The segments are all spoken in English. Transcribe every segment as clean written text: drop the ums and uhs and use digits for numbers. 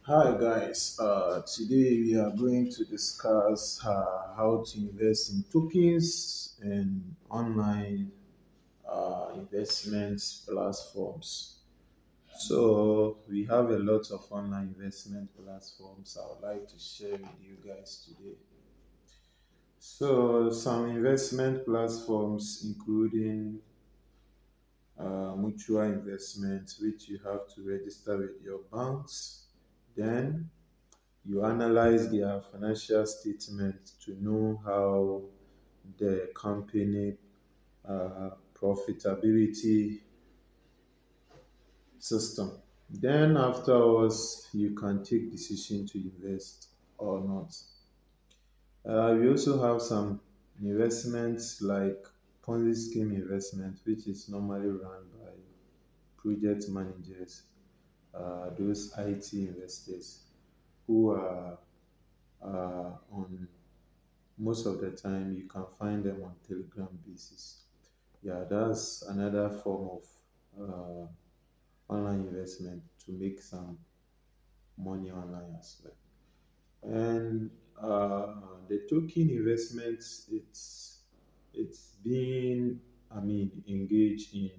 Hi guys, today we are going to discuss how to invest in tokens and online investment platforms. So we have a lot of online investment platforms I would like to share with you guys today. So some investment platforms including mutual investments which you have to register with your banks. Then you analyze their financial statement to know how the company profitability system. Then afterwards, you can take decision to invest or not. We also have some investments like Ponzi scheme investment, which is normally run by project managers, those IT investors who are on most of the time you can find them on Telegram basis. Yeah, that's another form of online investment to make some money online as well. And the token investments, it's being, engaged in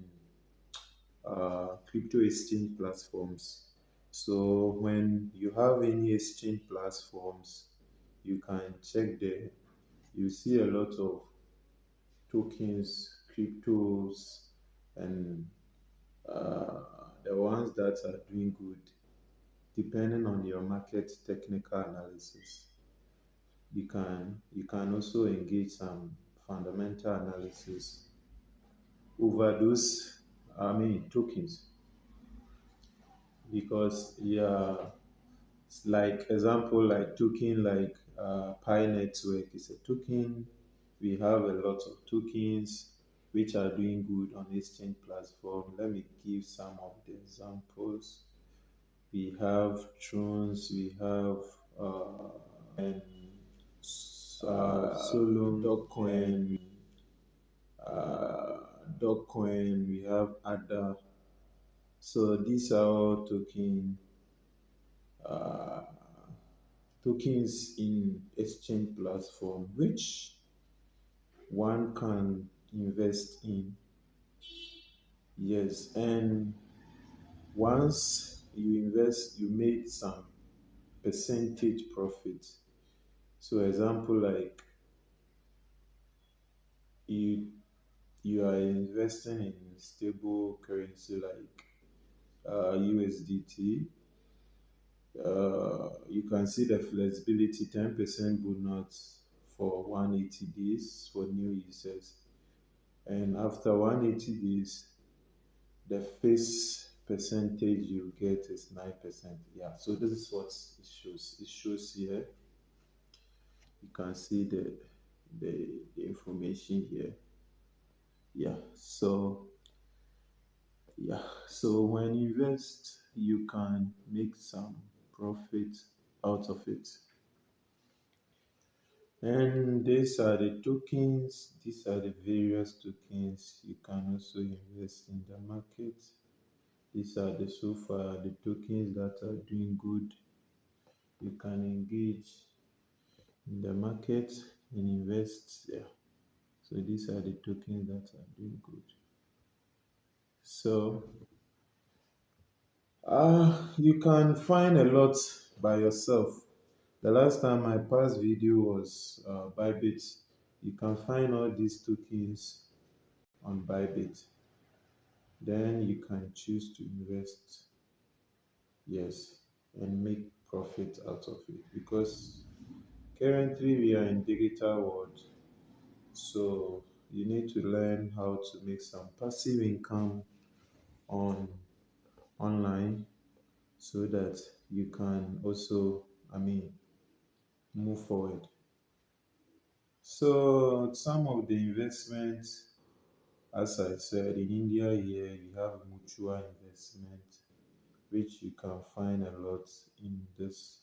crypto exchange platforms. So when you have any exchange platforms, you can check there. You see a lot of tokens, cryptos, and uh, the ones that are doing good, depending on your market technical analysis. You can also engage some fundamental analysis over those tokens because yeah, it's like example like token like Pi Network is a token. We have a lot of tokens which are doing good on exchange platform. Let me give some of the examples. We have Thrones, we have and Solon, uh, Dogecoin, we have Ada. So these are all uh, tokens in exchange platform which one can invest in. Yes, and once you invest, you make some percentage profit. So example like you you are investing in stable currency like USDT. You can see the flexibility 10% bonus for 180 days for new users. And after 180 days, the face percentage you get is 9%. Yeah, so this is what it shows. It shows here. You can see the information here. Yeah, so when you invest, you can make some profit out of it. And these are the tokens, these are the various tokens you can also invest in the market. These are the so far the tokens that are doing good. You can engage in the market and invest there. So these are the tokens that are doing good. So you can find a lot by yourself. The last time I passed video was Bybit. You can find all these tokens on Bybit. Then you can choose to invest, yes, and make profit out of it because currently we are in digital world. So you need to learn how to make some passive income on online so that you can also, move forward. So some of the investments, as I said, in India here we have mutual investment, which you can find a lot in this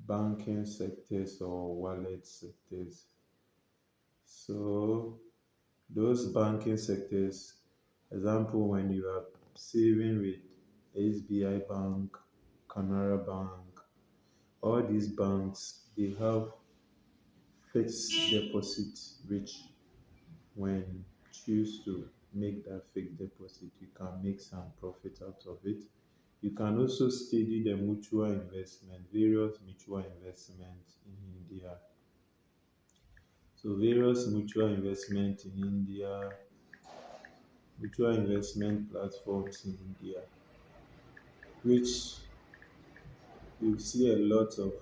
banking sectors or wallet sectors. So those banking sectors, example when you are saving with SBI Bank, Canara Bank. All these banks, they have fixed deposit, which when choose to make that fixed deposit, you can make some profit out of it. You can also study the mutual investment, various mutual investments in India. So various mutual investment platforms in India, which you see a lot of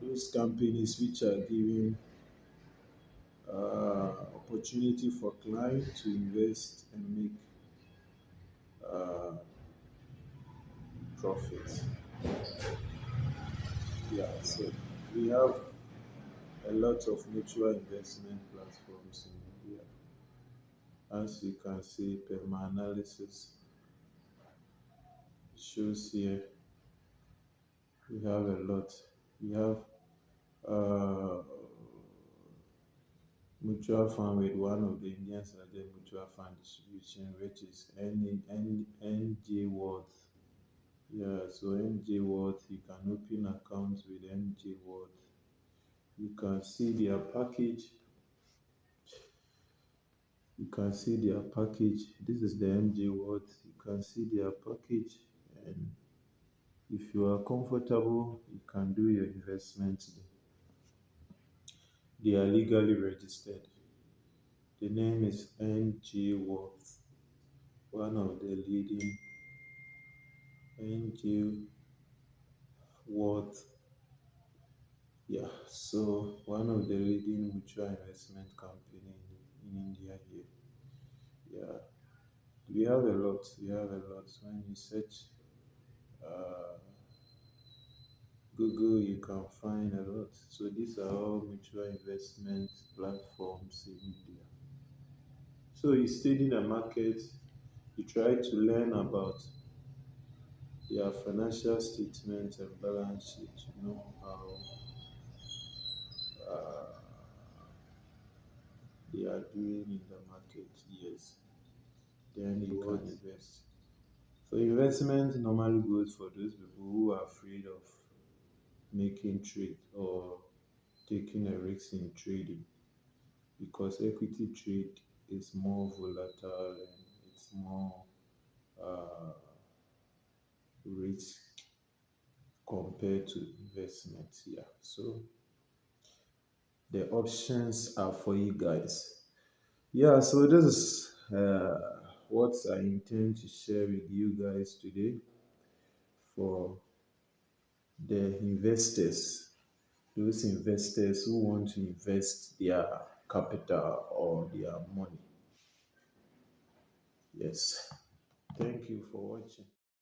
those companies which are giving opportunity for clients to invest and make uh, profits. Yeah, so we have a lot of mutual investment platforms in India. As you can see, per my analysis shows here, we have a lot. We have uh, mutual fund with one of the Indians largest mutual fund distribution, which is NJ World. Yeah, so NJ World, you can open accounts with NJ World. You can see their package. You can see their package. This is the MJ World. You can see their package, and if you are comfortable, you can do your investments there. They are legally registered. The name is NG Worth, one of the leading NG Worth. Yeah, so one of the leading mutual investment company in India here. Yeah, we have a lot. We have a lot. When you search uh, Google, you can find a lot. So these are all mutual investment platforms in India. So you study the market, you try to learn about their financial statements and balance sheet, you know how uh, they are doing in the market. Yes, then you can invest. So investment normally goes for those people who are afraid of making trade or taking a risk in trading, because equity trade is more volatile and it's more uh, risk compared to investment. Yeah, so the options are for you guys. Yeah, so this is what I intend to share with you guys today for the investors, those investors who want to invest their capital or their money. Yes. Thank you for watching.